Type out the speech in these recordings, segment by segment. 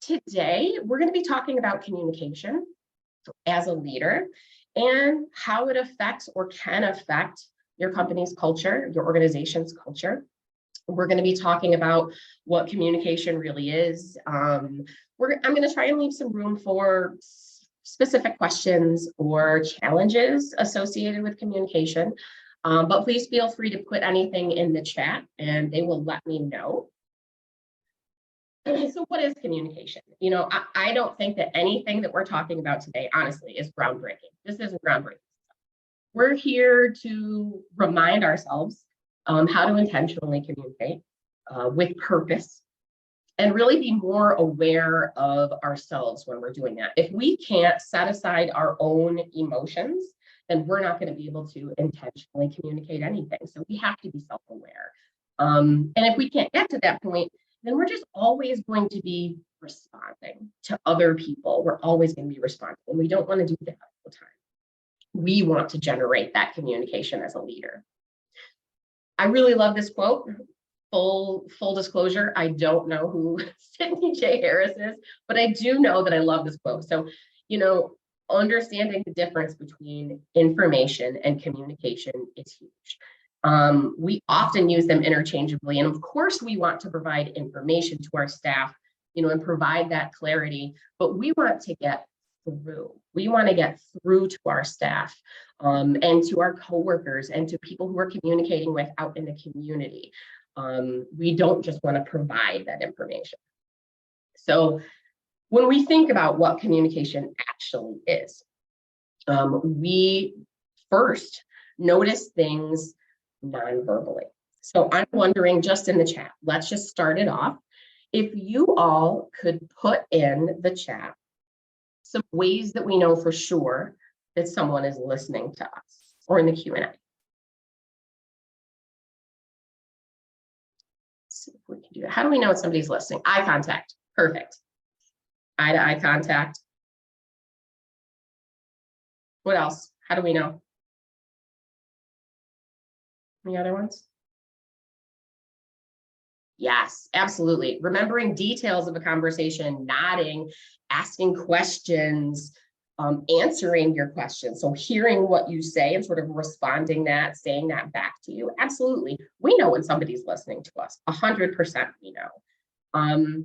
today we're going to be talking about communication as a leader and how it affects or can affect your company's culture, your organization's culture. We're going to be talking about what communication really is. I'm going to try and leave some room for specific questions or challenges associated with communication. But please feel free to put anything in the chat and they will let me know. So what is communication? You know, I don't think that anything that we're talking about today, honestly, is groundbreaking. This isn't groundbreaking. We're here to remind ourselves how to intentionally communicate with purpose and really be more aware of ourselves when we're doing that. If we can't set aside our own emotions, then we're not going to be able to intentionally communicate anything. So we have to be self-aware. And if we can't get to that point, then we're just always going to be responding to other people. We're always going to be responding, and we don't want to do that all the time. We want to generate that communication as a leader. I really love this quote. Full disclosure, I don't know who Sidney J. Harris is, but I do know that I love this quote. So, you know, understanding the difference between information and communication is huge. We often use them interchangeably. And of course, we want to provide information to our staff, you know, and provide that clarity, but we want to get through. We want to get through to our staff and to our coworkers and to people who are communicating with out in the community. We don't just want to provide that information. So when we think about what communication actually is, we first notice things non-verbally. So I'm wondering, just in the chat, let's just start it off. If you all could put in the chat some ways that we know for sure that someone is listening to us, or in the Q&A. See if we can do that. How do we know if somebody's listening? Eye contact. Perfect. Eye to eye contact. What else? How do we know? Any other ones? Yes, absolutely. Remembering details of a conversation, nodding, asking questions, answering your questions. So hearing what you say and sort of responding that, saying that back to you. Absolutely. We know when somebody's listening to us. 100% we know.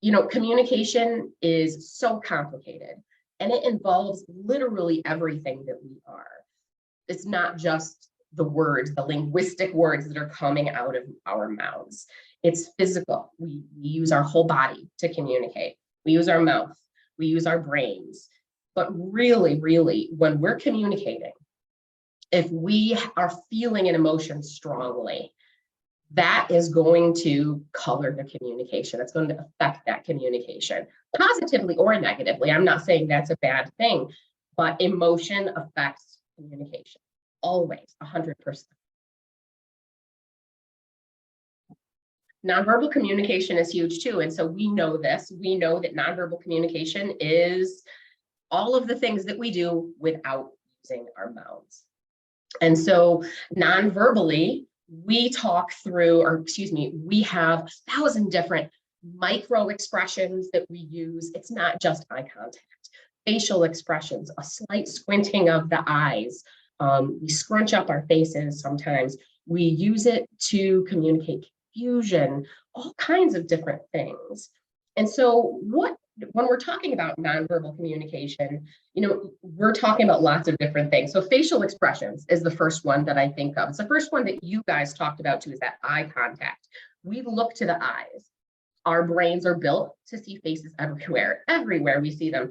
You know, communication is so complicated and it involves literally everything that we are. It's not just the words, the linguistic words that are coming out of our mouths. It's physical. We use our whole body to communicate. We use our mouth, we use our brains. But really, really, when we're communicating, if we are feeling an emotion strongly, that is going to color the communication. It's going to affect that communication, positively or negatively. I'm not saying that's a bad thing, but emotion affects communication. Always, 100%. Nonverbal communication is huge too. And so we know this. We know that nonverbal communication is all of the things that we do without using our mouths. And so non-verbally, we talk through, or excuse me, we have 1,000 different micro expressions that we use. It's not just eye contact, facial expressions, a slight squinting of the eyes. We scrunch up our faces sometimes. We use it to communicate confusion, all kinds of different things. And so when we're talking about nonverbal communication, you know, we're talking about lots of different things. So facial expressions is the first one that I think of. It's the first one that you guys talked about too, is that eye contact. We look to the eyes. Our brains are built to see faces everywhere. Everywhere we see them.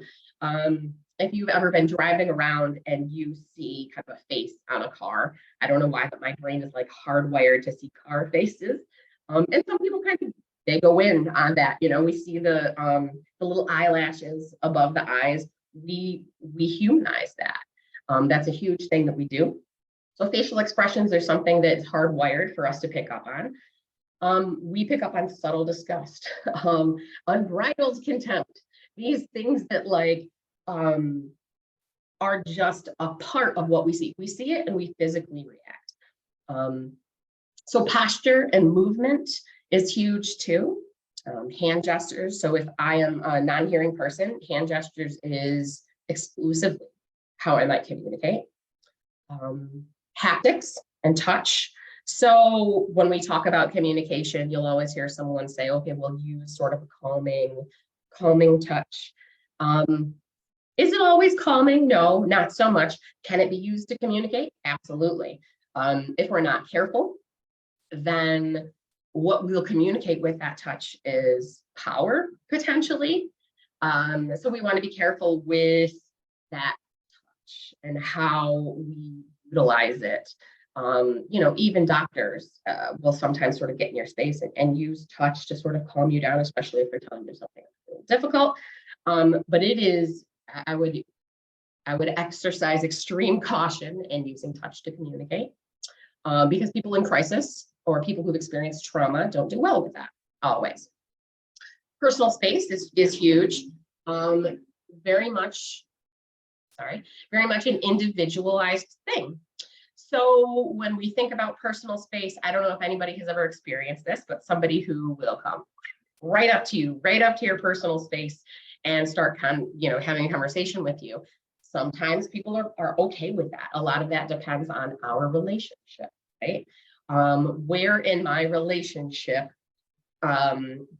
If you've ever been driving around and you see kind of a face on a car, I don't know why, but my brain is like hardwired to see car faces. And some people kind of, they go in on that. You know, we see the little eyelashes above the eyes. We humanize that. That's a huge thing that we do. So facial expressions are something that's hardwired for us to pick up on. We pick up on subtle disgust, unbridled contempt, these things that like are just a part of what we see. We see it and we physically react. So posture and movement is huge too. Hand gestures. So if I am a non-hearing person, hand gestures is exclusively how I might communicate. Haptics and touch. So when we talk about communication, you'll always hear someone say, okay, we'll use sort of a calming touch. Is it always calming? No, not so much. Can it be used to communicate? Absolutely. If we're not careful, then what we'll communicate with that touch is power, potentially. So we want to be careful with that touch and how we utilize it. Even doctors will sometimes sort of get in your space and use touch to sort of calm you down, especially if they're telling you something difficult. But it is, I would exercise extreme caution in using touch to communicate, because people in crisis or people who've experienced trauma don't do well with that always. Personal space is huge. Very much an individualized thing. So when we think about personal space, I don't know if anybody has ever experienced this, but somebody who will come right up to you, right up to your personal space and start having a conversation with you. Sometimes people are okay with that. A lot of that depends on our relationship, right? Where in my relationship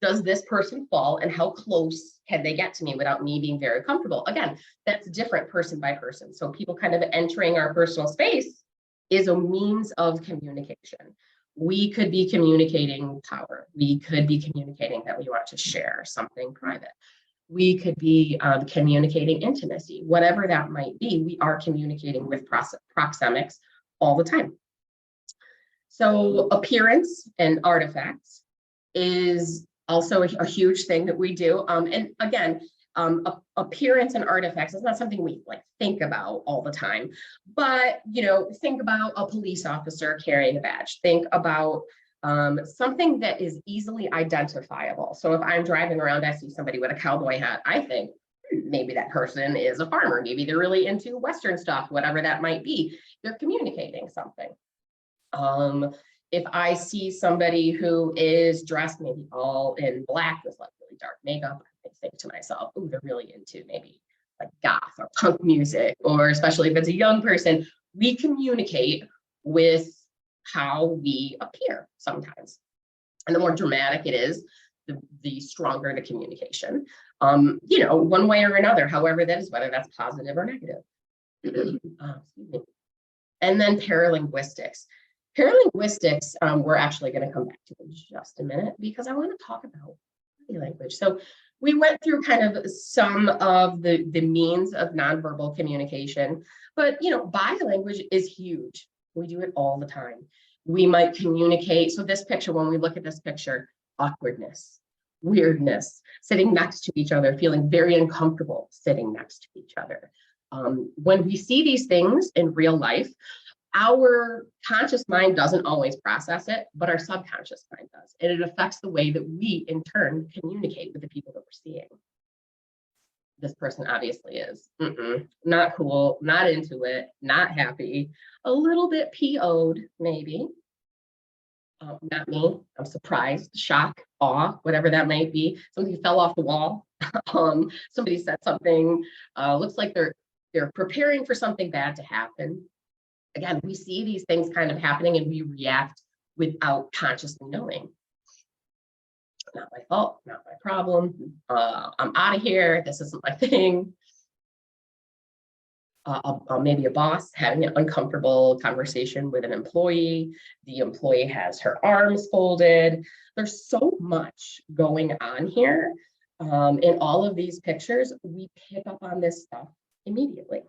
does this person fall, and how close can they get to me without me being very comfortable? Again, that's different person by person. So people kind of entering our personal space is a means of communication. We could be communicating power. We could be communicating that we want to share something private. We could be communicating intimacy. Whatever that might be, we are communicating with proxemics all the time. So appearance and artifacts is also a huge thing that we do. And again, appearance and artifacts is not something we think about all the time, but think about a police officer carrying a badge. Think about something that is easily identifiable. So if I'm driving around, I see somebody with a cowboy hat, I think maybe that person is a farmer. Maybe they're really into Western stuff, whatever that might be. They're communicating something. If I see somebody who is dressed maybe all in black with really dark makeup, I think to myself, oh, they're really into maybe goth or punk music, or especially if it's a young person, we communicate with how we appear sometimes. And the more dramatic it is, the stronger the communication, one way or another, however that is, whether that's positive or negative. And then paralinguistics. Paralinguistics, we're actually going to come back to in just a minute, because I want to talk about body language. So we went through kind of some of the means of nonverbal communication, but body language is huge. We do it all the time. We might communicate. So this picture, when we look at this picture, awkwardness, weirdness, sitting next to each other, feeling very uncomfortable sitting next to each other. When we see these things in real life, our conscious mind doesn't always process it, but our subconscious mind does. And it affects the way that we, in turn, communicate with the people that we're seeing. This person obviously is not cool, not into it, not happy, a little bit PO'd, maybe. Not me. I'm surprised, shock, awe, whatever that might be. Something fell off the wall. Somebody said something. Looks like they're preparing for something bad to happen. Again, we see these things kind of happening and we react without consciously knowing. Not my fault, not my problem. I'm out of here. This isn't my thing. Maybe a boss having an uncomfortable conversation with an employee. The employee has her arms folded. There's so much going on here. In all of these pictures, we pick up on this stuff immediately.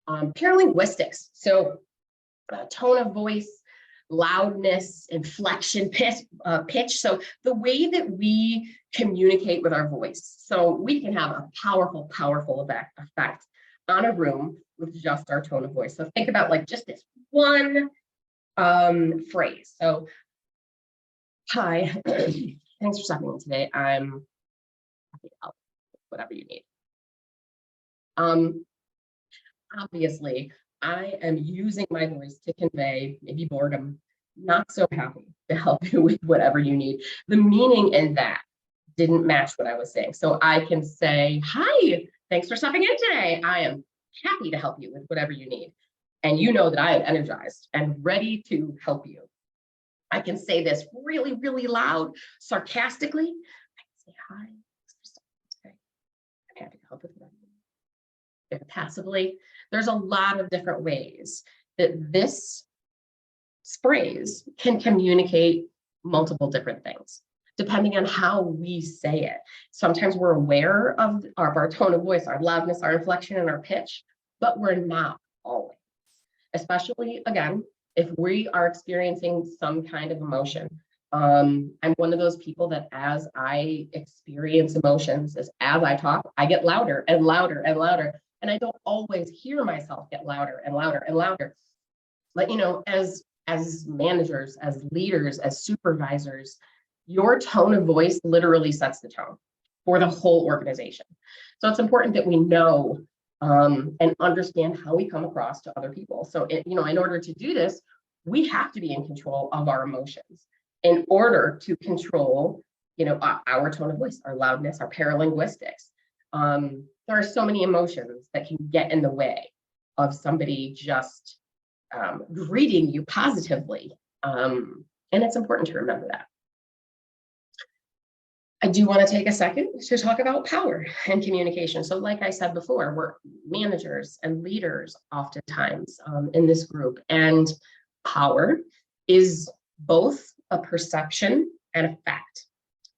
Paralinguistics, so tone of voice, loudness, inflection, pitch. So the way that we communicate with our voice. So we can have a powerful, powerful effect on a room with just our tone of voice. So think about just this one phrase. So, hi, thanks for stopping in today. I'm happy to help, whatever you need. Obviously, I am using my voice to convey maybe boredom, not so happy to help you with whatever you need. The meaning in that didn't match what I was saying. So I can say, hi, thanks for stopping in today. I am happy to help you with whatever you need. And you know that I am energized and ready to help you. I can say this really, really loud, sarcastically. I can say, hi, thanks for stopping in today. I'm happy to help with whatever you need. If passively, there's a lot of different ways that this phrase can communicate multiple different things, depending on how we say it. Sometimes we're aware of our tone of voice, our loudness, our inflection, and our pitch, but we're not always. Especially, again, if we are experiencing some kind of emotion. I'm one of those people that as I experience emotions, as I talk, I get louder and louder and louder. And I don't always hear myself get louder and louder and louder. But, you know, as managers, as leaders, as supervisors, your tone of voice literally sets the tone for the whole organization. So it's important that we know and understand how we come across to other people. So, in order to do this, we have to be in control of our emotions in order to control, our tone of voice, our loudness, our paralinguistics. There are so many emotions that can get in the way of somebody just greeting you positively. And it's important to remember that. I do want to take a second to talk about power and communication. So like I said before, we're managers and leaders oftentimes in this group, and power is both a perception and a fact.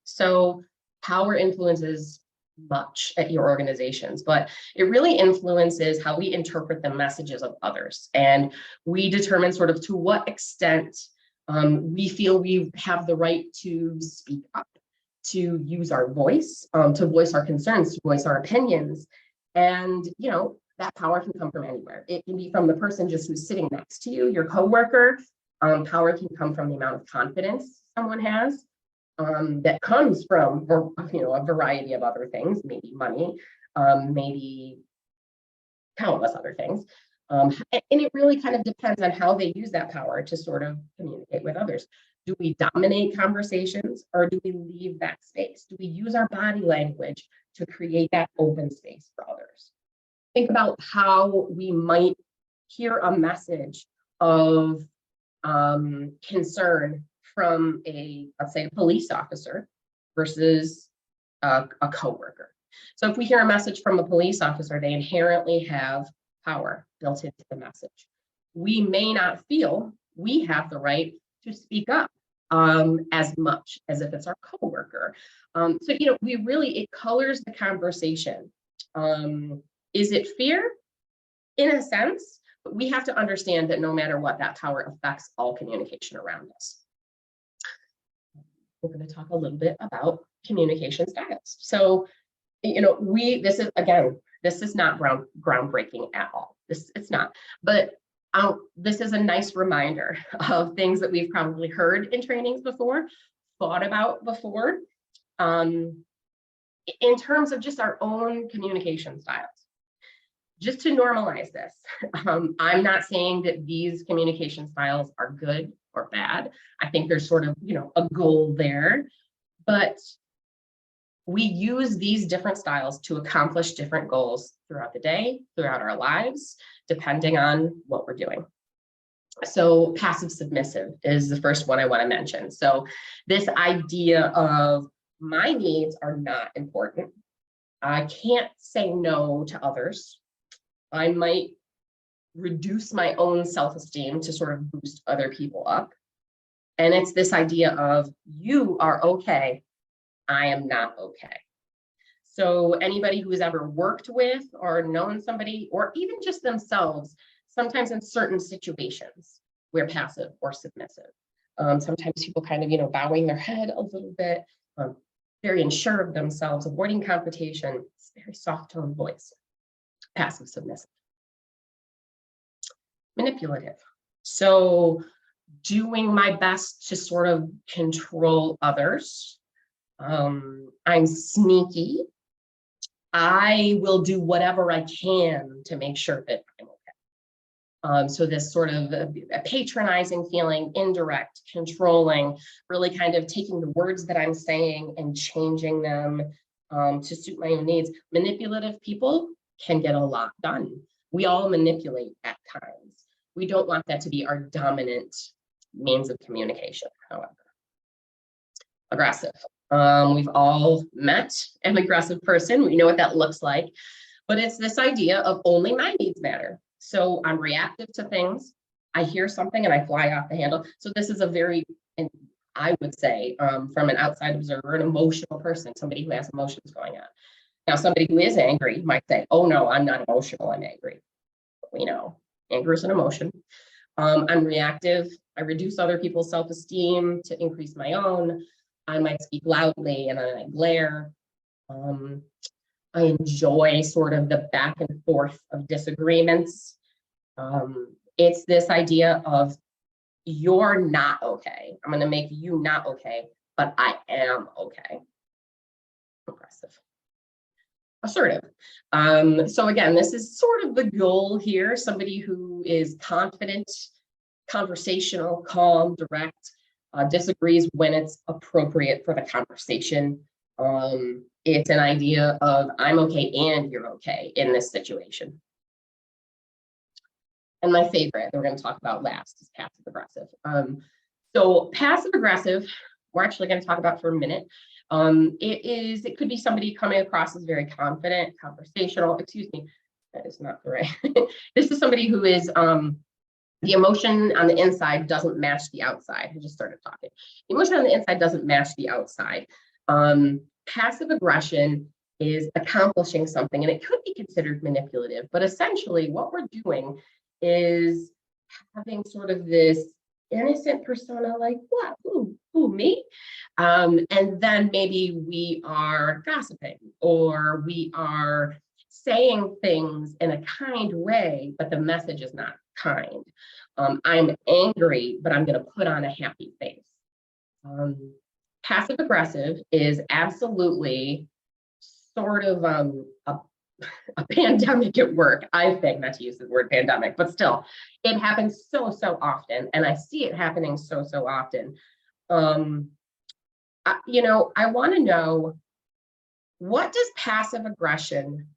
So power influences much at your organizations, but it really influences how we interpret the messages of others. And we determine sort of to what extent we feel we have the right to speak up, to use our voice, to voice our concerns, to voice our opinions. And, that power can come from anywhere. It can be from the person just who's sitting next to you, your coworker. Power can come from the amount of confidence someone has. That comes from, a variety of other things, maybe money, maybe countless other things. And it really kind of depends on how they use that power to sort of communicate with others. Do we dominate conversations, or do we leave that space? Do we use our body language to create that open space for others? Think about how we might hear a message of concern from let's say, a police officer versus a coworker. So if we hear a message from a police officer, they inherently have power built into the message. We may not feel we have the right to speak up as much as if it's our coworker. So, it colors the conversation. Is it fear? In a sense, but we have to understand that no matter what, that power affects all communication around us. We're going to talk a little bit about communication styles. So, this is not groundbreaking at all. It's not, but this is a nice reminder of things that we've probably heard in trainings before, thought about before, in terms of just our own communication styles. Just to normalize this, I'm not saying that these communication styles are good or bad. I think there's sort of, a goal there, but we use these different styles to accomplish different goals throughout the day, throughout our lives, depending on what we're doing. So passive submissive is the first one I want to mention. So this idea of my needs are not important. I can't say no to others. I might reduce my own self-esteem to sort of boost other people up. And it's this idea of you are okay, I am not okay. So anybody who's ever worked with or known somebody, or even just themselves, sometimes in certain situations, we're passive or submissive. Sometimes people kind of, bowing their head a little bit, very unsure of themselves, avoiding confrontation, it's very soft tone voice. Passive submissive. Manipulative. So doing my best to sort of control others. I'm sneaky. I will do whatever I can to make sure that I'm okay. So this sort of a patronizing feeling, indirect, controlling, really kind of taking the words that I'm saying and changing them to suit my own needs. Manipulative people can get a lot done. We all manipulate at times. We don't want that to be our dominant means of communication, however. Aggressive. We've all met an aggressive person. We know what that looks like, but it's this idea of only my needs matter. So I'm reactive to things. I hear something and I fly off the handle. So this is a very, and I would say, from an outside observer, an emotional person, somebody who has emotions going on. Now, somebody who is angry might say, oh no, I'm not emotional, I'm angry. But we know anger is an emotion. I'm reactive. I reduce other people's self-esteem to increase my own. I might speak loudly and then I glare. I enjoy sort of the back and forth of disagreements. It's this idea of you're not okay. I'm going to make you not okay, but I am okay. Aggressive. Assertive. So again, this is sort of the goal here. Somebody who is confident, conversational, calm, direct, disagrees when it's appropriate for the conversation. It's an idea of I'm okay and you're okay in this situation. And my favorite that we're going to talk about last is passive aggressive. So passive aggressive, we're actually going to talk about for a minute. It could be somebody coming across as very confident, conversational, excuse me, that is not the right. This is somebody who is, the emotion on the inside doesn't match the outside. I just started talking. The emotion on the inside doesn't match the outside. Passive aggression is accomplishing something, and it could be considered manipulative, but essentially what we're doing is having sort of this innocent persona, like what, who, me? And then maybe we are gossiping or we are saying things in a kind way, but the message is not kind. I'm angry, but I'm going to put on a happy face. Passive aggressive is absolutely sort of a pandemic at work, I think, not to use the word pandemic, but still, it happens so often, and I see it happening so often. I want to know, what does passive aggression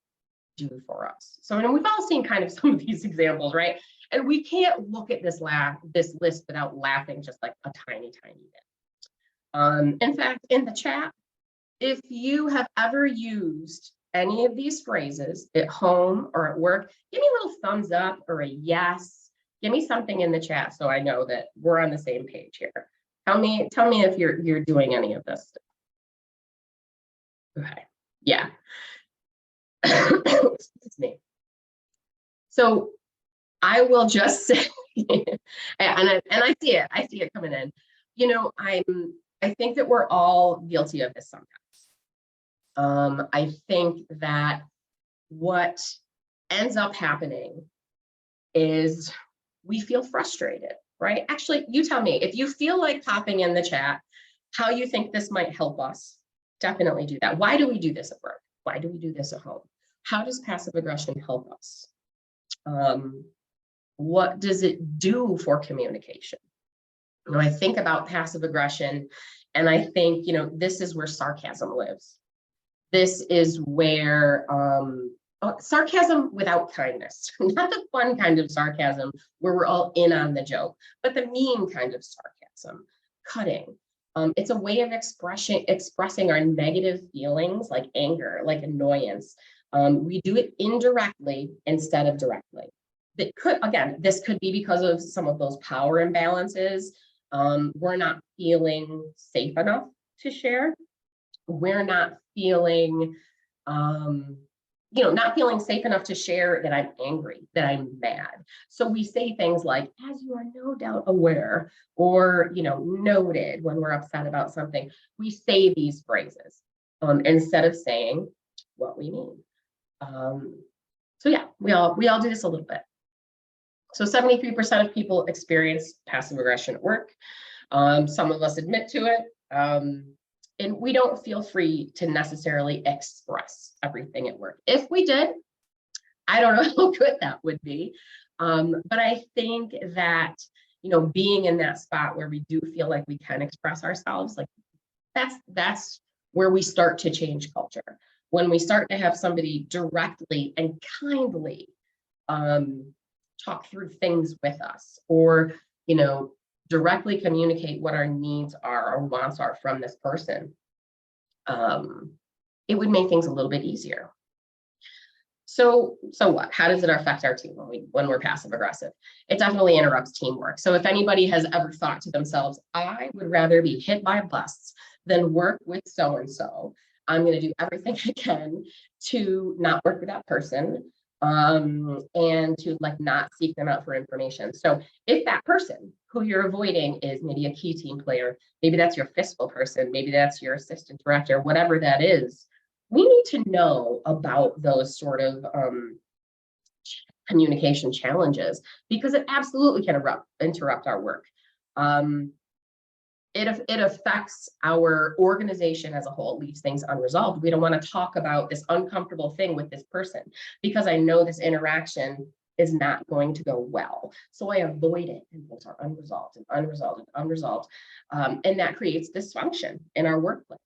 do for us? So, we've all seen kind of some of these examples, right? And we can't look at this list without laughing just like a tiny bit. In fact, in the chat, if you have ever used any of these phrases at home or at work, give me a little thumbs up or a yes. Give me something in the chat so I know that we're on the same page here. Tell me if you're doing any of this. Okay, yeah. Excuse me. So I will just say, and I see it coming in. I think that we're all guilty of this sometimes. I think that what ends up happening is we feel frustrated, right? Actually, you tell me, if you feel like popping in the chat how you think this might help us, definitely do that. Why do we do this at work? Why do we do this at home? How does passive aggression help us? What does it do for communication? I think about passive aggression and I think, this is where sarcasm lives. This is where sarcasm without kindness, not the fun kind of sarcasm where we're all in on the joke, but the mean kind of sarcasm, cutting. It's a way of expressing our negative feelings like anger, like annoyance. We do it indirectly instead of directly. This could be because of some of those power imbalances. We're not feeling safe enough to share. We're not feeling, not feeling safe enough to share that I'm angry, that I'm mad. So we say things like, as you are no doubt aware, or, noted when we're upset about something. We say these phrases instead of saying what we mean. So yeah, we all do this a little bit. So 73% of people experience passive aggression at work. Some of us admit to it. And we don't feel free to necessarily express everything at work. If we did, I don't know how good that would be. But I think that, you know, being in that spot where we do feel like we can express ourselves, like that's where we start to change culture. When we start to have somebody directly and kindly talk through things with us, or, you know, directly communicate what our needs are or wants are from this person, it would make things a little bit easier. So what? How does it affect our team when we're passive aggressive? It definitely interrupts teamwork. So if anybody has ever thought to themselves, I would rather be hit by a bus than work with so and so, I'm going to do everything I can to not work with that person, and to like not seek them out for information. So if that person who you're avoiding is maybe a key team player, maybe that's your fiscal person, maybe that's your assistant director, whatever that is, we need to know about those sort of communication challenges, because it absolutely can interrupt our work. It affects our organization as a whole, leaves things unresolved. We don't want to talk about this uncomfortable thing with this person because I know this interaction is not going to go well. So I avoid it, and things are unresolved and unresolved and unresolved. And that creates dysfunction in our workplace.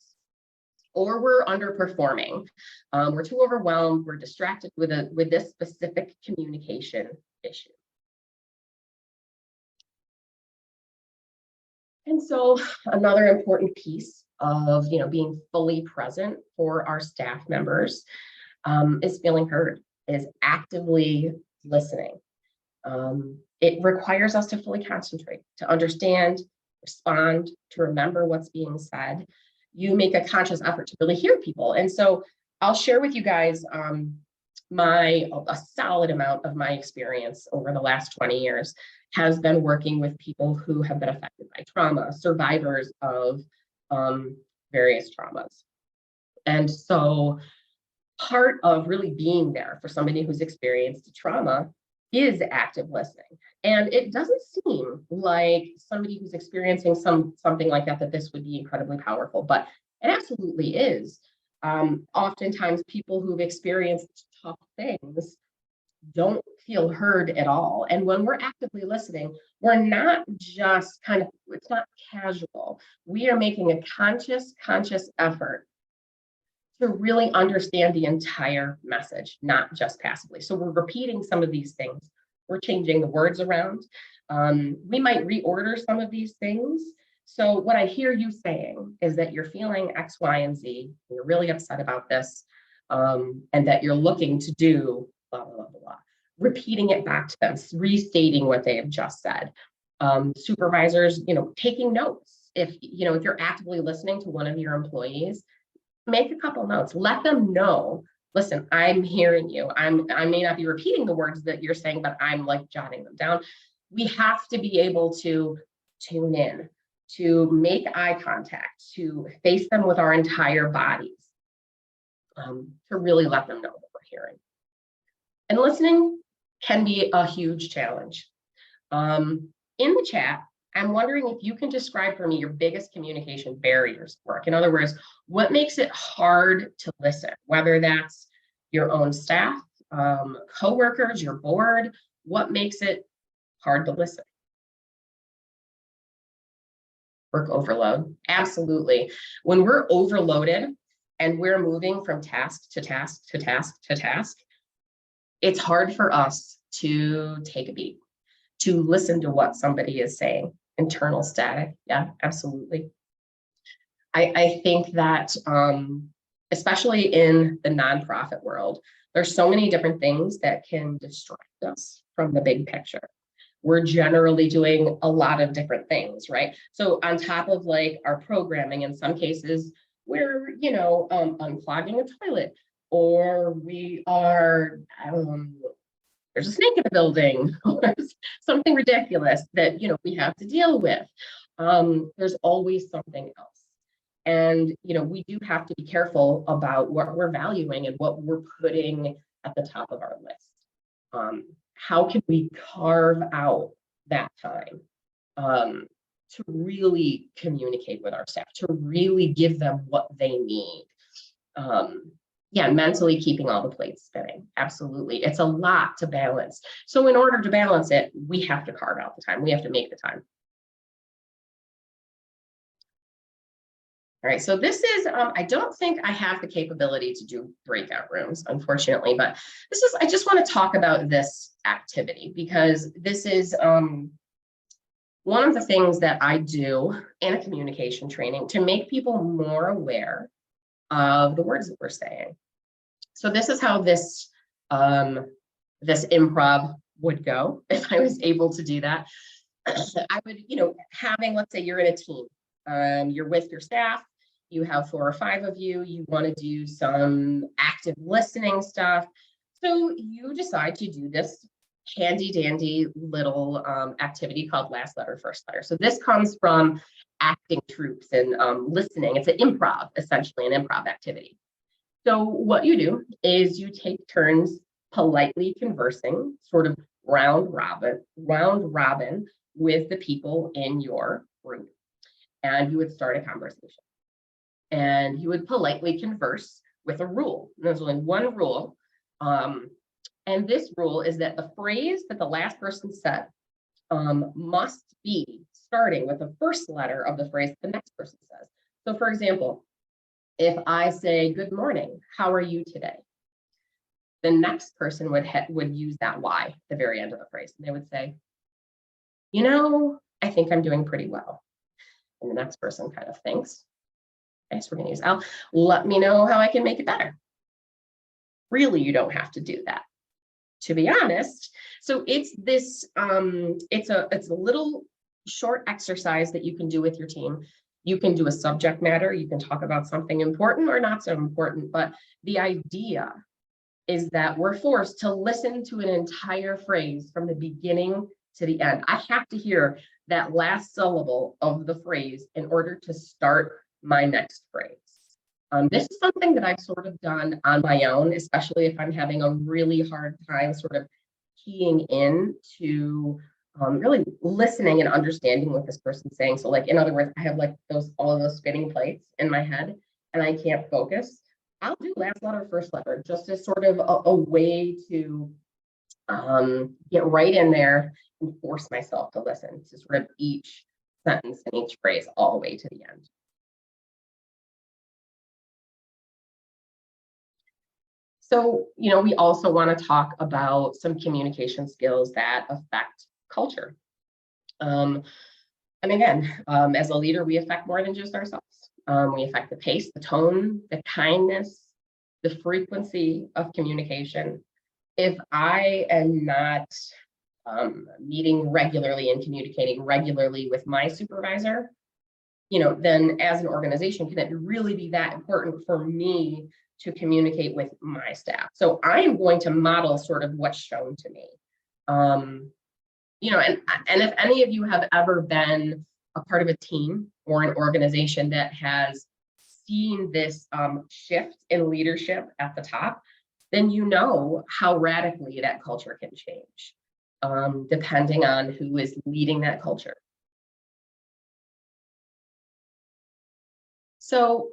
Or we're underperforming. We're too overwhelmed. We're distracted with this specific communication issue. And so another important piece of, you know, being fully present for our staff members is feeling heard, is actively listening. It requires us to fully concentrate, to understand, respond, to remember what's being said. You make a conscious effort to really hear people. And so I'll share with you guys a solid amount of my experience over the last 20 years has been working with people who have been affected by trauma, survivors of various traumas. And so part of really being there for somebody who's experienced trauma is active listening. And it doesn't seem like somebody who's experiencing something like that this would be incredibly powerful, but it absolutely is. Oftentimes people who've experienced tough things don't feel heard at all. And when we're actively listening, we're not just it's not casual. We are making a conscious effort to really understand the entire message, not just passively. So we're repeating some of these things. We're changing the words around. We might reorder some of these things. So what I hear you saying is that you're feeling X, Y, and Z. You're really upset about this, and that you're looking to do blah, blah, blah, blah, blah. Repeating it back to them, restating what they have just said. Supervisors, taking notes. If you're actively listening to one of your employees, make a couple notes. Let them know, listen, I'm hearing you. I may not be repeating the words that you're saying, but I'm like jotting them down. We have to be able to tune in, to make eye contact, to face them with our entire bodies, to really let them know what we're hearing. And listening can be a huge challenge. In the chat, I'm wondering if you can describe for me your biggest communication barriers at work. In other words, what makes it hard to listen, whether that's your own staff, coworkers, your board, what makes it hard to listen? Work overload, absolutely. When we're overloaded and we're moving from task to task to task to task, it's hard for us to take a beat, to listen to what somebody is saying. Internal static, yeah, absolutely. I think that especially in the nonprofit world, there's so many different things that can distract us from the big picture. We're generally doing a lot of different things, right? So on top of like our programming, in some cases, we're unclogging a toilet, or we are there's a snake in the building, or something ridiculous that we have to deal with. There's always something else. And we do have to be careful about what we're valuing and what we're putting at the top of our list. How can we carve out that time to really communicate with our staff, to really give them what they need? Yeah, mentally keeping all the plates spinning. Absolutely. It's a lot to balance. So in order to balance it, we have to carve out the time. We have to make the time. All right, so this is, I don't think I have the capability to do breakout rooms, unfortunately, but I just want to talk about this activity because this is one of the things that I do in a communication training to make people more aware of the words that we're saying. So this is how this improv would go if I was able to do that. I would, let's say you're in a team, you're with your staff, you have 4 or 5 of you, you want to do some active listening stuff. So you decide to do this handy dandy little activity called last letter, first letter. So this comes from acting troops and listening. It's an improv, essentially an improv activity. So what you do is you take turns politely conversing, sort of round robin with the people in your group. And you would start a conversation. And you would politely converse with a rule. And there's only one rule. And this rule is that the phrase that the last person said must be starting with the first letter of the phrase the next person says. So for example, if I say, good morning, how are you today? The next person would use that Y at the very end of the phrase. And they would say, I think I'm doing pretty well. And the next person kind of thinks, okay, so we're going to use L. Let me know how I can make it better. Really, you don't have to do that, to be honest. So it's this, it's a little short exercise that you can do with your team. You can do a subject matter. You can talk about something important or not so important. But the idea is that we're forced to listen to an entire phrase from the beginning to the end. I have to hear that last syllable of the phrase in order to start my next phrase. This is something that I've sort of done on my own, especially if I'm having a really hard time sort of keying in to really listening and understanding what this person's saying. So like, in other words, I have like all of those spinning plates in my head and I can't focus. I'll do last letter, first letter, just as sort of a way to get right in there and force myself to listen to sort of each sentence and each phrase all the way to the end. So, we also want to talk about some communication skills that affect culture. And again, as a leader, we affect more than just ourselves. We affect the pace, the tone, the kindness, the frequency of communication. If I am not meeting regularly and communicating regularly with my supervisor, then as an organization, can it really be that important for me to communicate with my staff? So I am going to model sort of what's shown to me. And if any of you have ever been a part of a team or an organization that has seen this shift in leadership at the top, then you know how radically that culture can change, depending on who is leading that culture. So,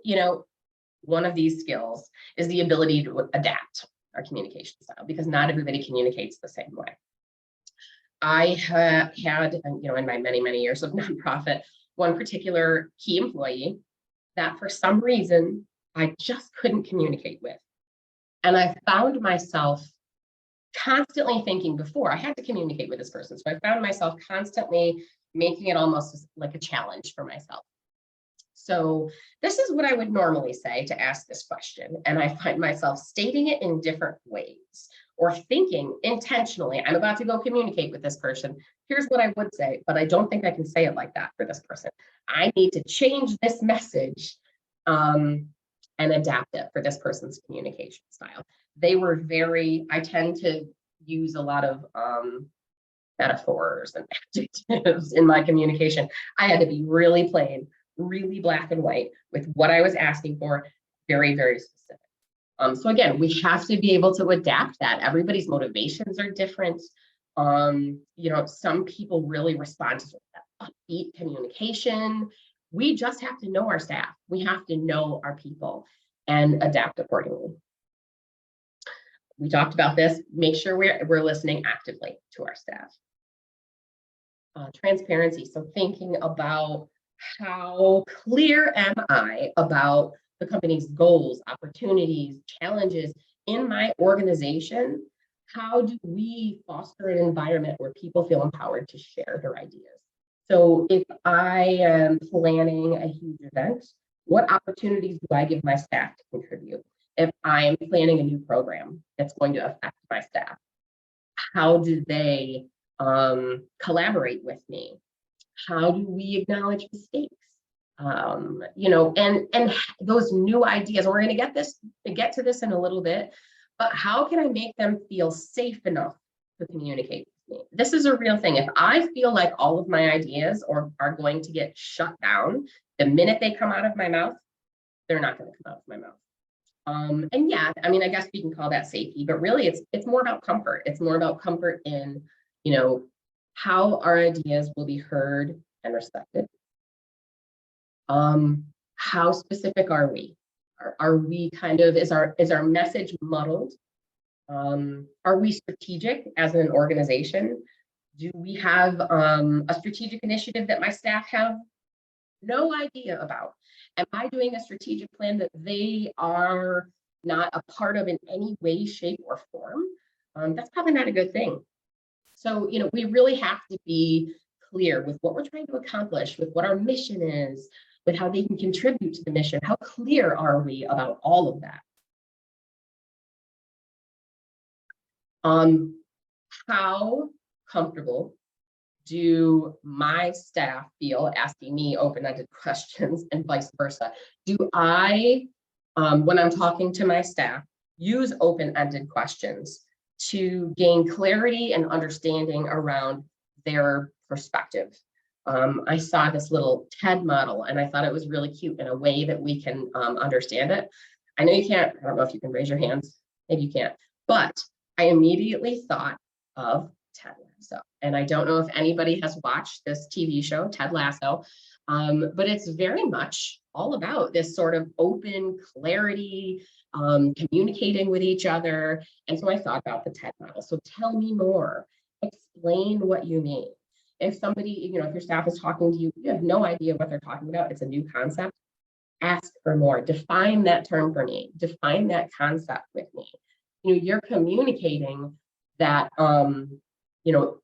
one of these skills is the ability to adapt our communication style, because not everybody communicates the same way. I had, in my many, many years of nonprofit, one particular key employee that for some reason I just couldn't communicate with. And I found myself constantly thinking, before I had to communicate with this person, so I found myself constantly making it almost like a challenge for myself. So this is what I would normally say to ask this question. And I find myself stating it in different ways or thinking intentionally, I'm about to go communicate with this person. Here's what I would say, but I don't think I can say it like that for this person. I need to change this message and adapt it for this person's communication style. They were I tend to use a lot of metaphors and adjectives in my communication. I had to be really plain, really black and white with what I was asking for, very, very specific. So again, we have to be able to adapt that. Everybody's motivations are different. Some people really respond to that upbeat communication. We just have to know our staff. We have to know our people and adapt accordingly. we talked about this. Make sure we're listening actively to our staff. Transparency. So thinking about how clear am I about the company's goals, opportunities, challenges in my organization? How do we foster an environment where people feel empowered to share their ideas? So if I am planning a huge event, what opportunities do I give my staff to contribute? If I'm planning a new program that's going to affect my staff, how do they collaborate with me? How do we acknowledge mistakes? And those new ideas, and we're going to get to this in a little bit, but how can I make them feel safe enough to communicate with me? This is a real thing. If I feel like all of my ideas are going to get shut down the minute they come out of my mouth, they're not going to come out of my mouth. And yeah, I mean, I guess we can call that safety, but really it's more about comfort. It's more about comfort in, how our ideas will be heard and respected. How specific are we? Are we kind of, is our message muddled? Are we strategic as an organization? Do we have a strategic initiative that my staff have no idea about? Am I doing a strategic plan that they are not a part of in any way, shape, or form? That's probably not a good thing. So, we really have to be clear with what we're trying to accomplish, with what our mission is, with how they can contribute to the mission. How clear are we about all of that? How comfortable do my staff feel asking me open-ended questions and vice versa? Do I, when I'm talking to my staff, use open-ended questions to gain clarity and understanding around their perspective? I saw this little TED model and I thought it was really cute in a way that we can understand it. I know you can't, I don't know if you can raise your hands, maybe you can't, but I immediately thought of Ted Lasso. And I don't know if anybody has watched this TV show, Ted Lasso, but it's very much all about this sort of open clarity, communicating with each other. And so I thought about the TED model. So tell me more, explain what you mean. If somebody, if your staff is talking to you, you have no idea what they're talking about, it's a new concept, ask for more, define that term for me, define that concept with me. You're communicating that,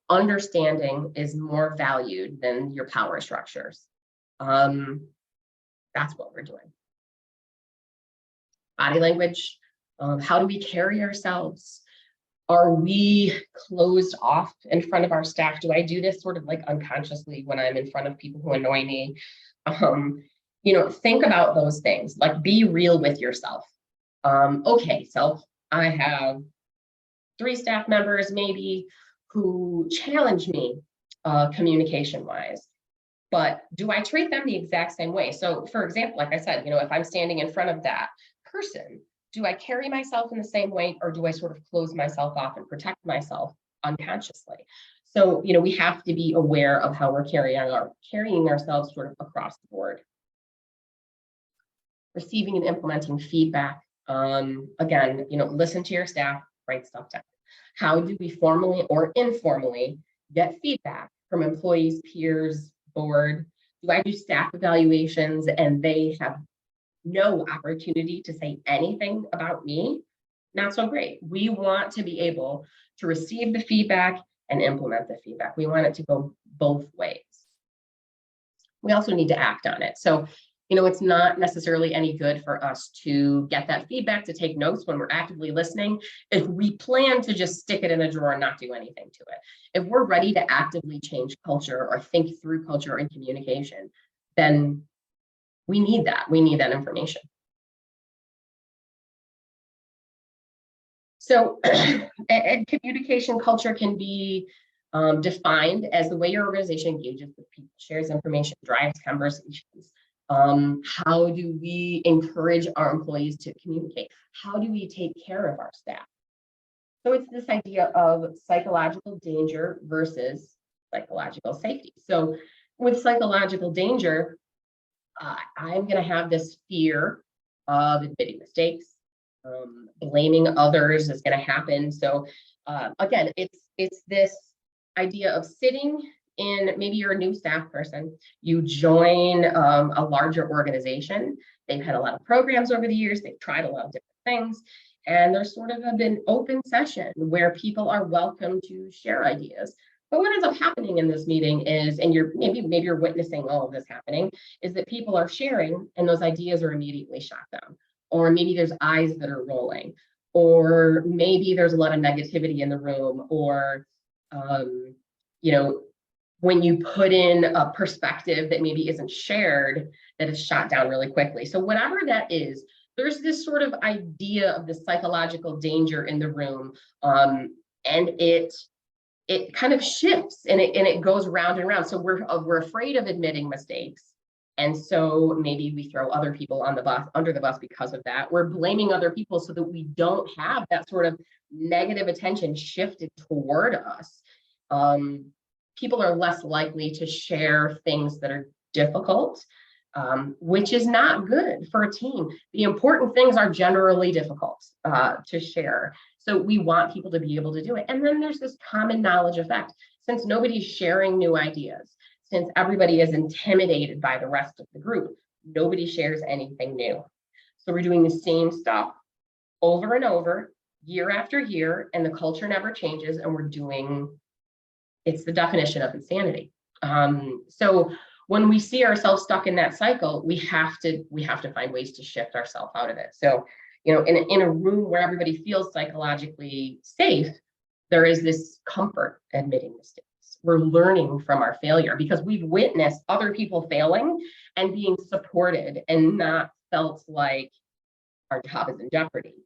understanding is more valued than your power structures. That's what we're doing. Body language, how do we carry ourselves? Are we closed off in front of our staff? Do I do this sort of like unconsciously when I'm in front of people who annoy me? Think about those things, like be real with yourself. Okay, so I have 3 staff members maybe who challenge me communication-wise, but do I treat them the exact same way? So for example, like I said, if I'm standing in front of that person, do I carry myself in the same way, or do I sort of close myself off and protect myself unconsciously? So, we have to be aware of how we're carrying ourselves sort of across the board. Receiving and implementing feedback. Again, listen to your staff, write stuff down. How do we formally or informally get feedback from employees, peers, board? Do I do staff evaluations and they have no opportunity to say anything about me? Not so great. We want to be able to receive the feedback and implement the feedback. We want it to go both ways. We also need to act on it. So, it's not necessarily any good for us to get that feedback, to take notes when we're actively listening, if we plan to just stick it in a drawer and not do anything to it. If we're ready to actively change culture or think through culture and communication, then we need that. We need that information. So, and communication culture can be defined as the way your organization engages with people, shares information, drives conversations. How do we encourage our employees to communicate? How do we take care of our staff? So it's this idea of psychological danger versus psychological safety. So with psychological danger, I'm going to have this fear of admitting mistakes, Blaming others is going to happen. So again, it's this idea of sitting in, maybe you're a new staff person, you join a larger organization. They've had a lot of programs over the years. They've tried a lot of different things. And there's sort of an open session where people are welcome to share ideas. But what ends up happening in this meeting is, and maybe you're witnessing all of this happening, is that people are sharing and those ideas are immediately shot down. Or maybe there's eyes that are rolling, or maybe there's a lot of negativity in the room, or you know, when you put in a perspective that maybe isn't shared, that is shot down really quickly. So whatever that is, there's this sort of idea of the psychological danger in the room, and it kind of shifts and it goes round and round. So we're afraid of admitting mistakes. And so maybe we throw other people on the bus, under the bus because of that. We're blaming other people so that we don't have that sort of negative attention shifted toward us. People are less likely to share things that are difficult, which is not good for a team. The important things are generally difficult to share. So we want people to be able to do it. And then there's this common knowledge effect. Since nobody's sharing new ideas, since everybody is intimidated by the rest of the group, nobody shares anything new. So we're doing the same stuff over and over, year after year, and the culture never changes, and we're doing, it's the definition of insanity. So when we see ourselves stuck in that cycle, we have to find ways to shift ourselves out of it. So, you know, in a room where everybody feels psychologically safe, there is this comfort admitting mistakes. We're learning from our failure because we've witnessed other people failing and being supported and not felt like our job is in jeopardy.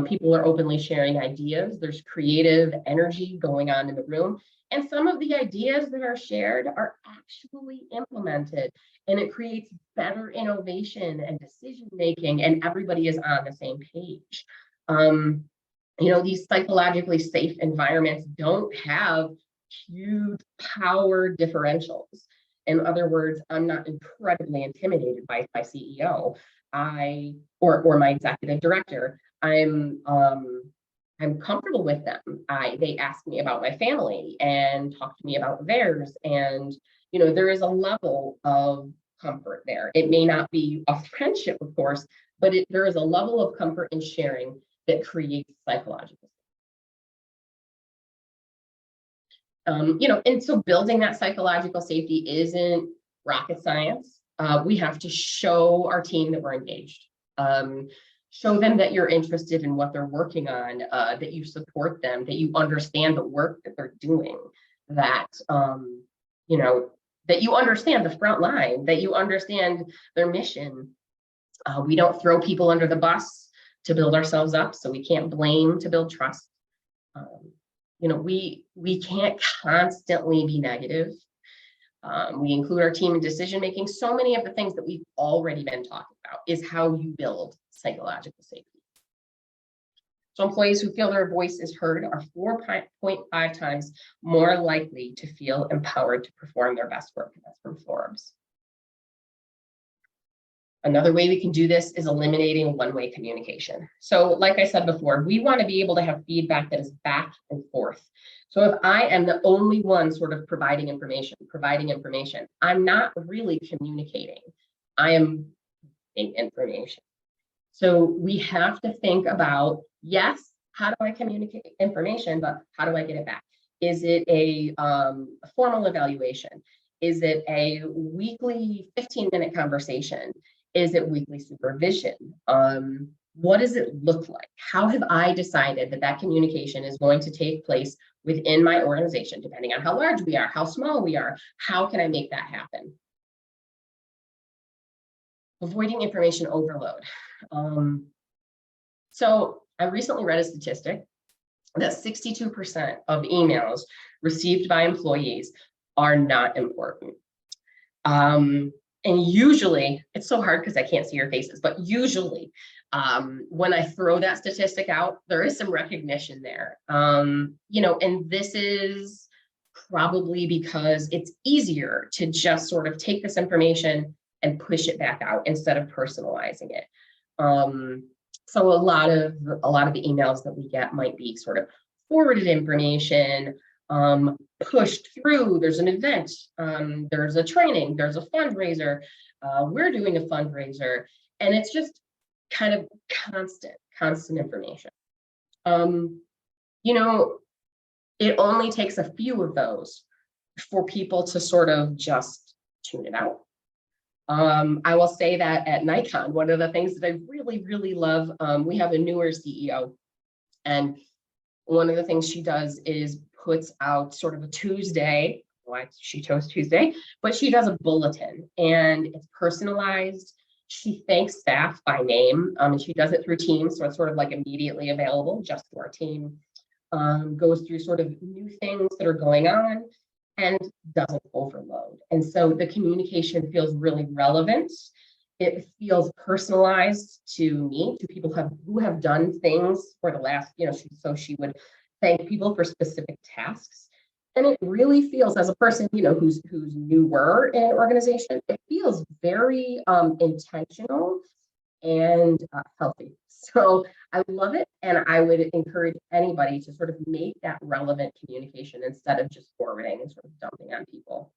People are openly sharing ideas. There's creative energy going on in the room. And some of the ideas that are shared are actually implemented, and it creates better innovation and decision making, and everybody is on the same page. You know, these psychologically safe environments don't have huge power differentials. In other words, I'm not incredibly intimidated by my CEO, or my executive director. I'm comfortable with them. They ask me about my family and talk to me about theirs, and you know, there is a level of comfort there. It may not be a friendship, of course, but there is a level of comfort in sharing that creates psychological. You know, and so building that psychological safety isn't rocket science. We have to show our team that we're engaged. Show them that you're interested in what they're working on, that you support them, that you understand the work that they're doing, that you know, that you understand the front line, that you understand their mission. We don't throw people under the bus to build ourselves up, so we can't blame to build trust. You know, we can't constantly be negative. We include our team in decision making. So many of the things that we've already been talking about is how you build psychological safety. So employees who feel their voice is heard are 4.5 times more likely to feel empowered to perform their best work. That's from Forbes. Another way we can do this is eliminating one-way communication. So like I said before, we want to be able to have feedback that is back and forth. So if I am the only one sort of providing information, I'm not really communicating. I am giving information. So we have to think about, yes, how do I communicate information, but how do I get it back? Is it a formal evaluation? Is it a weekly 15-minute conversation? Is it weekly supervision? What does it look like? How have I decided that that communication is going to take place within my organization, depending on how large we are, how small we are? How can I make that happen? Avoiding information overload. So I recently read a statistic that 62% of emails received by employees are not important. And usually, it's so hard because I can't see your faces, but usually when I throw that statistic out, there is some recognition there. You know, and this is probably because it's easier to just sort of take this information and push it back out instead of personalizing it. So a lot of the emails that we get might be sort of forwarded information, pushed through. There's an event, there's a training, there's a fundraiser, we're doing a fundraiser, and it's just kind of constant information. You know, it only takes a few of those for people to sort of just tune it out. I will say that at Nikon, one of the things that I really, really love, we have a newer CEO, and one of the things she does is puts out sort of a Tuesday, why she chose Tuesday, but she does a bulletin and it's personalized. She thanks staff by name, and she does it through Teams, so it's sort of like immediately available just to our team. Goes through sort of new things that are going on and doesn't overload. And so the communication feels really relevant. It feels personalized to me, to people who have done things for the last, so she would thank people for specific tasks. And it really feels, as a person, who's newer in an organization, it feels very intentional and healthy. So I love it. And I would encourage anybody to sort of make that relevant communication instead of just forwarding and sort of dumping on people.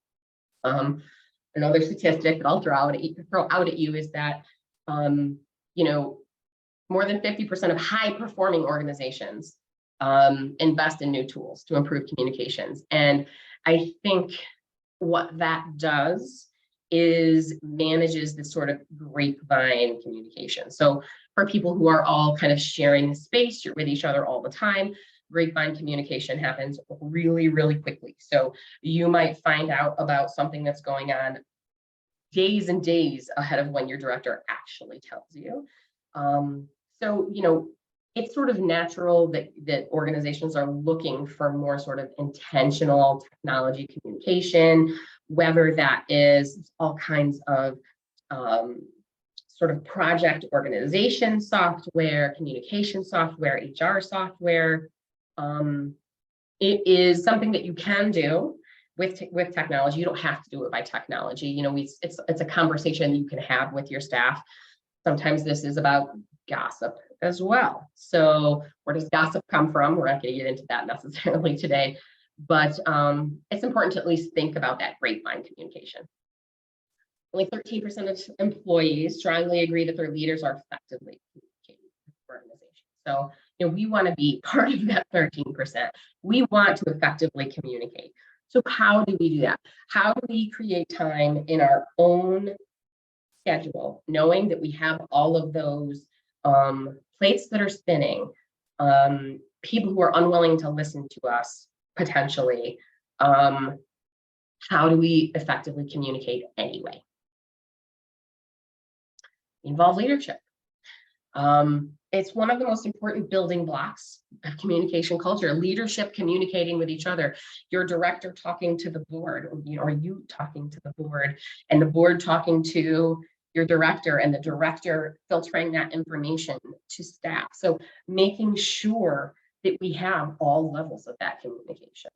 Another statistic that I'll throw out at you is that, more than 50% of high performing organizations invest in new tools to improve communications. And I think what that does is manages this sort of grapevine communication. So for people who are all kind of sharing the space, you're with each other all the time, grapevine communication happens really, really quickly. So you might find out about something that's going on days and days ahead of when your director actually tells you. So, it's sort of natural that organizations are looking for more sort of intentional technology communication, whether that is all kinds of sort of project organization software, communication software, HR software. It is something that you can do with technology. You don't have to do it by technology. It's a conversation you can have with your staff. Sometimes this is about gossip as well. So where does gossip come from? We're not going to get into that necessarily today, but it's important to at least think about that grapevine communication. Only 13% of employees strongly agree that their leaders are effectively communicating with the organization. So, we want to be part of that 13%. We want to effectively communicate. So how do we do that? How do we create time in our own schedule, knowing that we have all of those plates that are spinning, people who are unwilling to listen to us potentially? How do we effectively communicate anyway? Involve leadership. It's one of the most important building blocks of communication culture. Leadership communicating with each other, your director talking to the board, or you talking to the board, and the board talking to your director, and the director filtering that information to staff. So making sure that we have all levels of that communication.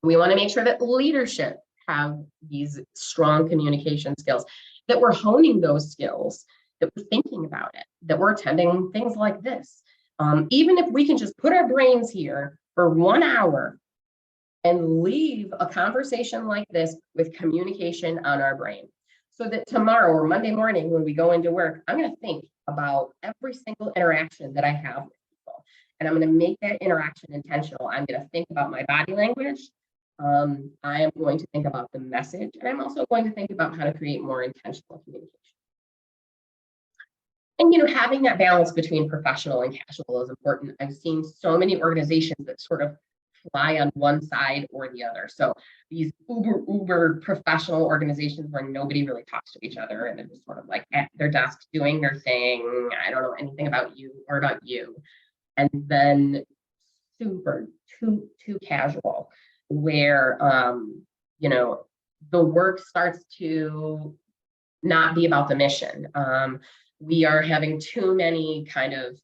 We want to make sure that leadership have these strong communication skills, that we're honing those skills, that we're thinking about it, that we're attending things like this. Even if we can just put our brains here for 1 hour and leave a conversation like this with communication on our brain, so that tomorrow or Monday morning when we go into work, I'm going to think about every single interaction that I have with people. And I'm going to make that interaction intentional. I'm going to think about my body language. I am going to think about the message. And I'm also going to think about how to create more intentional communication. And, having that balance between professional and casual is important. I've seen so many organizations that sort of fly on one side or the other. So these uber professional organizations where nobody really talks to each other, and they're just sort of like at their desk doing their thing. I don't know anything about you or about you. And then super too casual, where the work starts to not be about the mission. We are having too many kind of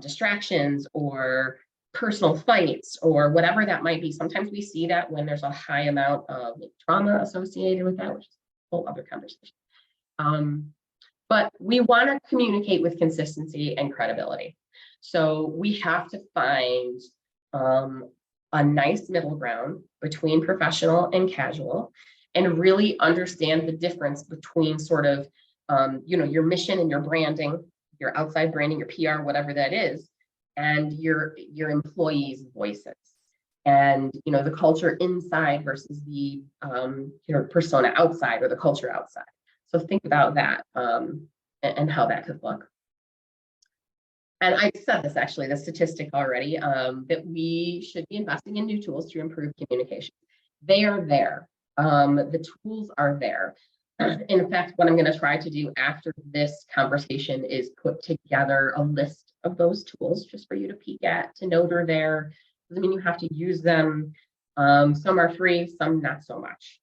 distractions or personal fights or whatever that might be. Sometimes we see that when there's a high amount of trauma associated with that, which is a whole other conversation. But we want to communicate with consistency and credibility. So we have to find a nice middle ground between professional and casual, and really understand the difference between sort of, your mission and your branding, your outside branding, your PR, whatever that is, and your employees' voices, and the culture inside versus the persona outside, or the culture outside. So think about that, and how that could look. And I said this, actually, the statistic already, that we should be investing in new tools to improve communication. They are there. The tools are there. In fact, what I'm going to try to do after this conversation is put together a list of those tools just for you to peek at, to know they're there. Doesn't mean you have to use them. Some are free, some not so much.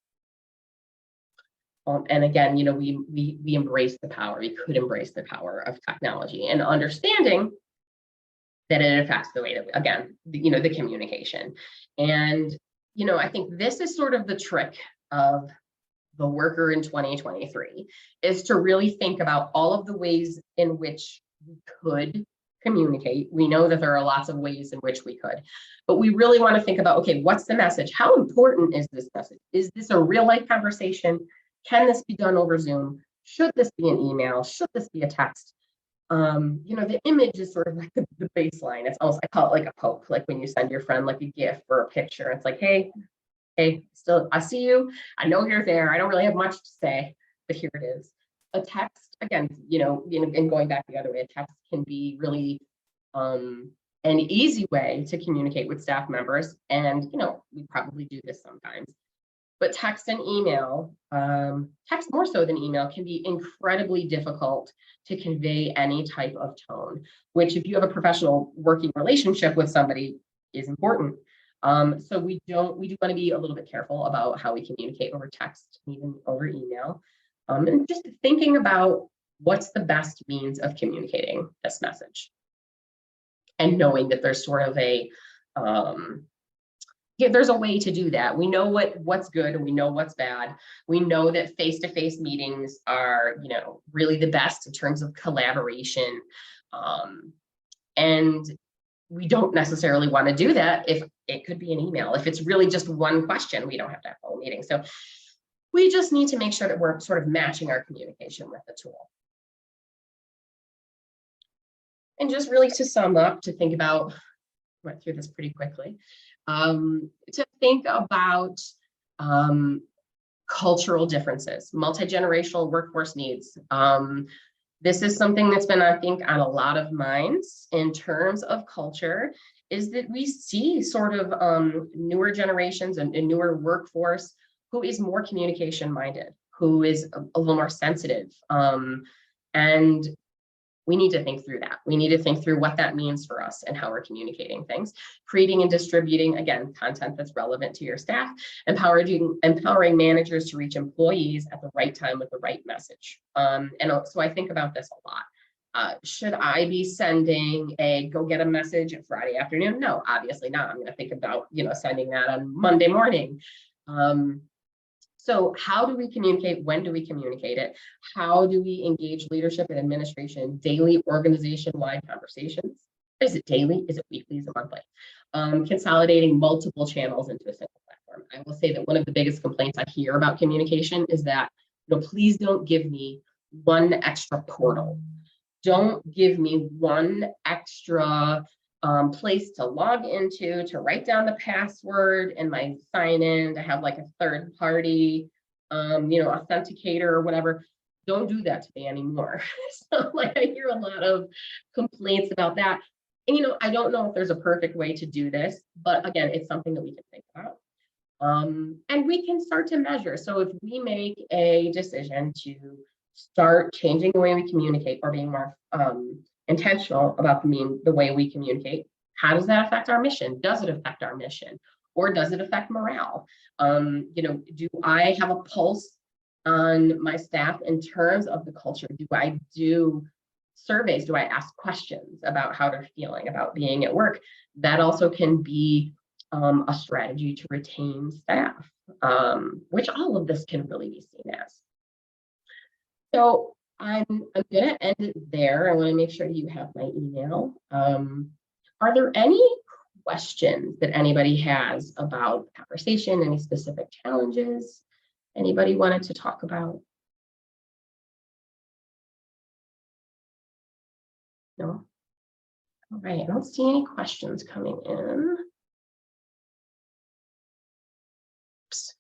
And again, we embrace the power. We could embrace the power of technology, and understanding that it affects the way that, again, the communication. And I think this is sort of the trick of the worker in 2023, is to really think about all of the ways in which we could communicate. We know that there are lots of ways in which we could, but we really want to think about, okay, what's the message? How important is this message? Is this a real life conversation? Can this be done over Zoom? Should this be an email? Should this be a text? The image is sort of like the baseline. It's almost, I call it like a poke, like when you send your friend like a GIF or a picture. It's like, hey, still, I see you. I know you're there. I don't really have much to say, but here it is. A text, again, and going back the other way, a text can be really an easy way to communicate with staff members. And, we probably do this sometimes. But text and email, text more so than email, can be incredibly difficult to convey any type of tone, which, if you have a professional working relationship with somebody, is important. So we do want to be a little bit careful about how we communicate over text, even over email, and just thinking about what's the best means of communicating this message, and knowing that there's sort of there's a way to do that. We know what's good, and we know what's bad. We know that face-to-face meetings are, really the best in terms of collaboration, and we don't necessarily want to do that if it could be an email. If it's really just one question, we don't have to have a whole meeting. So we just need to make sure that we're sort of matching our communication with the tool. And just really to sum up, to think about, went through this pretty quickly, to think about cultural differences, multi-generational workforce needs. This is something that's been, I think, on a lot of minds in terms of culture, is that we see sort of newer generations and newer workforce who is more communication minded, who is a little more sensitive. And we need to think through that. We need to think through what that means for us and how we're communicating things, creating and distributing, again, content that's relevant to your staff, empowering managers to reach employees at the right time with the right message. And so I think about this a lot. Should I be sending a go get a message Friday afternoon? No, obviously not. I'm going to think about, sending that on Monday morning. So how do we communicate? When do we communicate it? How do we engage leadership and administration? Daily organization-wide conversations. Is it daily? Is it weekly? Is it monthly? Consolidating multiple channels into a single platform. I will say that one of the biggest complaints I hear about communication is that, please don't give me one extra portal. Don't give me one extra place to log into, to write down the password and my sign in, to have like a third party, authenticator or whatever. Don't do that to me anymore. So I hear a lot of complaints about that. And, I don't know if there's a perfect way to do this, but again, it's something that we can think about. And we can start to measure. So if we make a decision to start changing the way we communicate, or being more intentional about the way we communicate, how does that affect our mission? Does it affect our mission? Or does it affect morale? Do I have a pulse on my staff in terms of the culture? Do I do surveys? Do I ask questions about how they're feeling about being at work? That also can be a strategy to retain staff, which all of this can really be seen as. So I'm going to end it there. I want to make sure you have my email. Are there any questions that anybody has about the conversation, any specific challenges anybody wanted to talk about? No? All right, I don't see any questions coming in. Oops.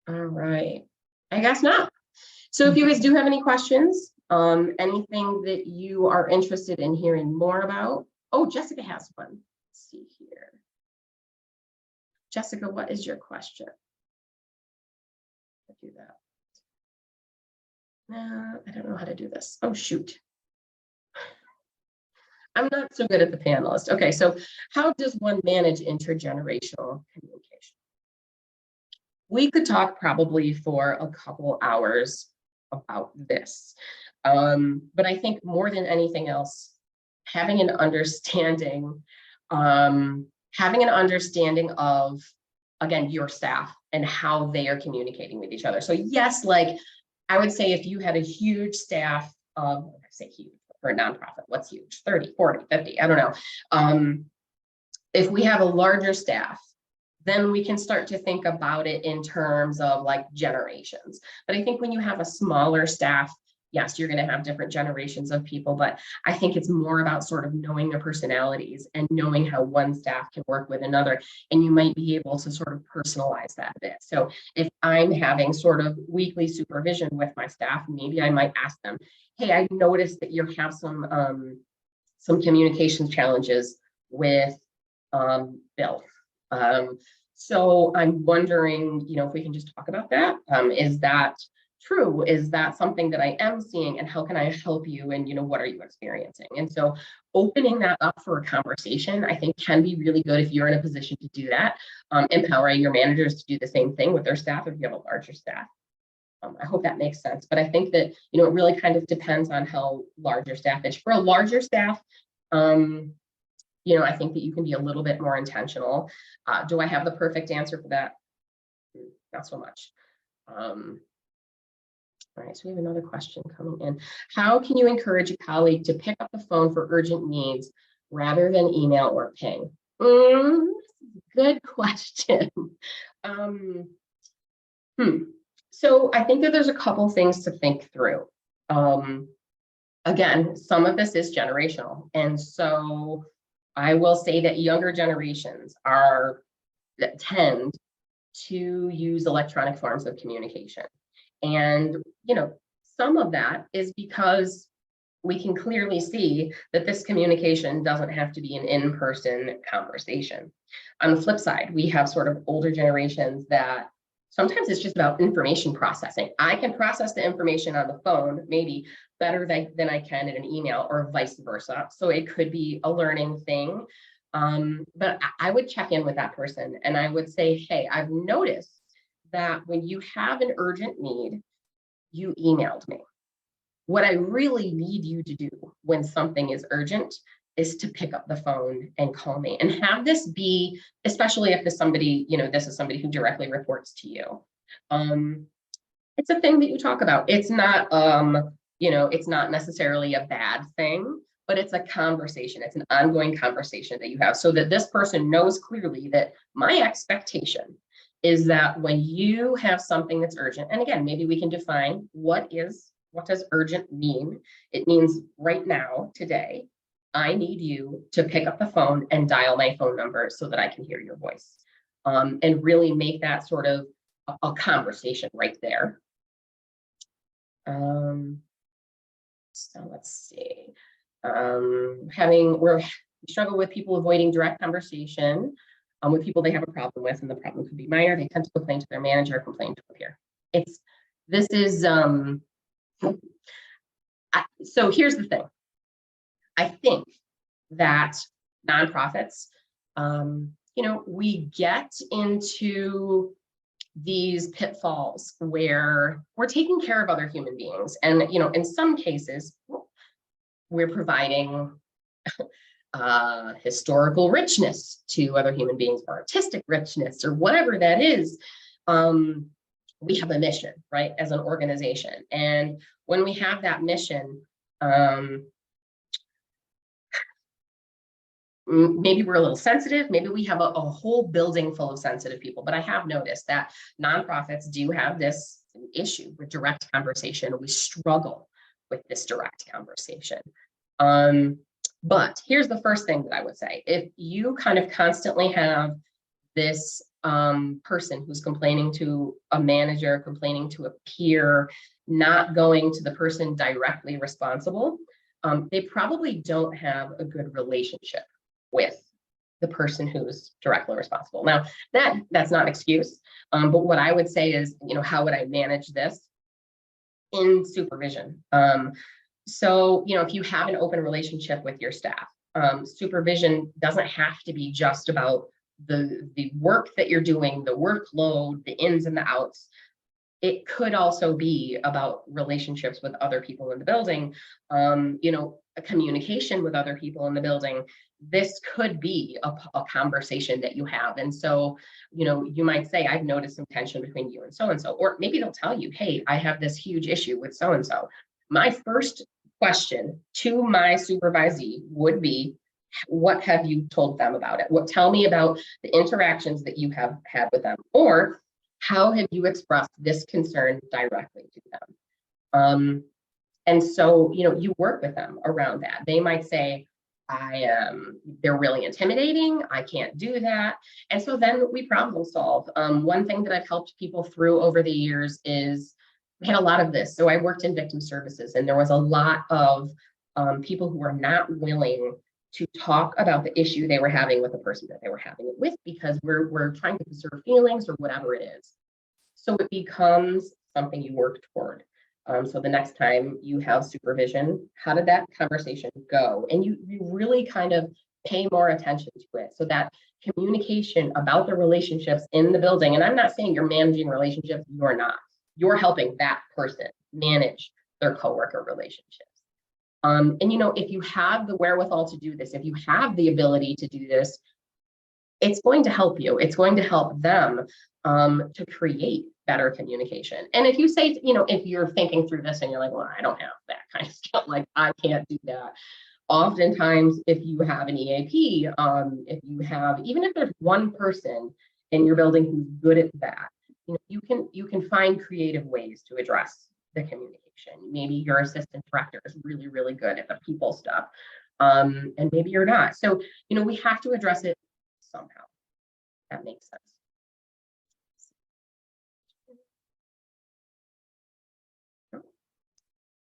All right, I guess not. So if you guys do have any questions, anything that you are interested in hearing more about. Oh, Jessica has one. Let's see here. Jessica, what is your question? I'll do that. No, I don't know how to do this. Oh, shoot. I'm not so good at the panelist. Okay, so how does one manage intergenerational communication? We could talk probably for a couple hours about this. But I think more than anything else, having an understanding of, again, your staff and how they are communicating with each other. So yes, like I would say if you had a huge staff of, I say huge for a nonprofit, what's huge? 30, 40, 50, I don't know. If we have a larger staff, then we can start to think about it in terms of like generations. But I think when you have a smaller staff, yes, you're going to have different generations of people, but I think it's more about sort of knowing their personalities and knowing how one staff can work with another. And you might be able to sort of personalize that a bit. So if I'm having sort of weekly supervision with my staff, maybe I might ask them, hey, I noticed that you have some communications challenges with Bill. So I'm wondering, if we can just talk about that. Is that true? Is that something that I am seeing? And how can I help you? And, what are you experiencing? And so opening that up for a conversation, I think can be really good if you're in a position to do that. Empowering your managers to do the same thing with their staff if you have a larger staff. I hope that makes sense. But I think that, it really kind of depends on how large your staff is. For a larger staff, I think that you can be a little bit more intentional. Do I have the perfect answer for that? Not so much. All right, so we have another question coming in. How can you encourage a colleague to pick up the phone for urgent needs rather than email or ping? Good question. So I think that there's a couple things to think through. Again, some of this is generational. And so I will say that younger generations tend to use electronic forms of communication. And, some of that is because we can clearly see that this communication doesn't have to be an in-person conversation. On the flip side, we have sort of older generations that sometimes it's just about information processing. I can process the information on the phone, maybe better than I can in an email, or vice versa. So it could be a learning thing. But I would check in with that person and I would say, hey, I've noticed that when you have an urgent need, you emailed me. What I really need you to do when something is urgent is to pick up the phone and call me, and have this be, especially if this is somebody who directly reports to you. It's a thing that you talk about. It's not, it's not necessarily a bad thing, but it's a conversation. It's an ongoing conversation that you have, so that this person knows clearly that my expectation is that when you have something that's urgent, and again, maybe we can define what does urgent mean? It means right now, today, I need you to pick up the phone and dial my phone number so that I can hear your voice, and really make that sort of a conversation right there. So let's see. We struggle with people avoiding direct conversation with people they have a problem with, and the problem could be minor. They tend to complain to their manager, complain to a peer. So here's the thing. I think that nonprofits, we get into these pitfalls where we're taking care of other human beings. And, in some cases, we're providing historical richness to other human beings, or artistic richness, or whatever that is. we have a mission, right, as an organization. And when we have that mission, maybe we're a little sensitive, maybe we have a whole building full of sensitive people, but I have noticed that nonprofits do have this issue with direct conversation. We struggle with this direct conversation. But here's the first thing that I would say. If you kind of constantly have this person who's complaining to a manager, complaining to a peer, not going to the person directly responsible, they probably don't have a good relationship with the person who's directly responsible. Now, that's not an excuse, but what I would say is, how would I manage this? In supervision. So, if you have an open relationship with your staff, supervision doesn't have to be just about the work that you're doing, the workload, the ins and the outs. It could also be about relationships with other people in the building, a communication with other people in the building. This could be a conversation that you have. And so, you might say, I've noticed some tension between you and so-and-so, or maybe they'll tell you, hey, I have this huge issue with so-and-so. My first question to my supervisee would be, what have you told them about it? Tell me about the interactions that you have had with them, or how have you expressed this concern directly to them? And so, you work with them around that. They might say, they're really intimidating. I can't do that. And so then we problem solve. One thing that I've helped people through over the years is we had a lot of this. So I worked in victim services, and there was a lot of people who were not willing to talk about the issue they were having with the person that they were having it with, because we're trying to preserve feelings or whatever it is. So it becomes something you work toward. So the next time you have supervision, how did that conversation go? And you really kind of pay more attention to it, so that communication about the relationships in the building. And I'm not saying you're managing relationships, you're not. You're helping that person manage their coworker relationships. And if you have the wherewithal to do this, if you have the ability to do this, it's going to help you. It's going to help them to create better communication. And if you say, if you're thinking through this and you're like, well, I don't have that kind of skill, like I can't do that. Oftentimes, if you have an EAP, if you have, even if there's one person in your building who's good at that, you can find creative ways to address the communication. Maybe your assistant director is really, really good at the people stuff, and maybe you're not. So, we have to address it somehow. That makes sense.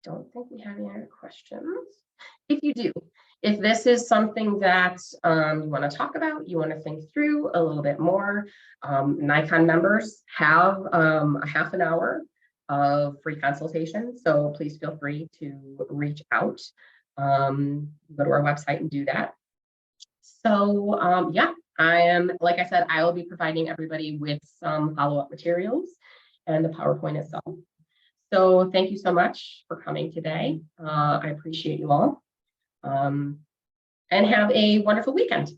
Don't think we have any other questions. If you do, if this is something that you want to talk about, you want to think through a little bit more, NICON members have a half an hour of free consultation. So please feel free to reach out, go to our website and do that. So yeah, like I said, I will be providing everybody with some follow-up materials and the PowerPoint itself. So thank you so much for coming today. I appreciate you all. And have a wonderful weekend.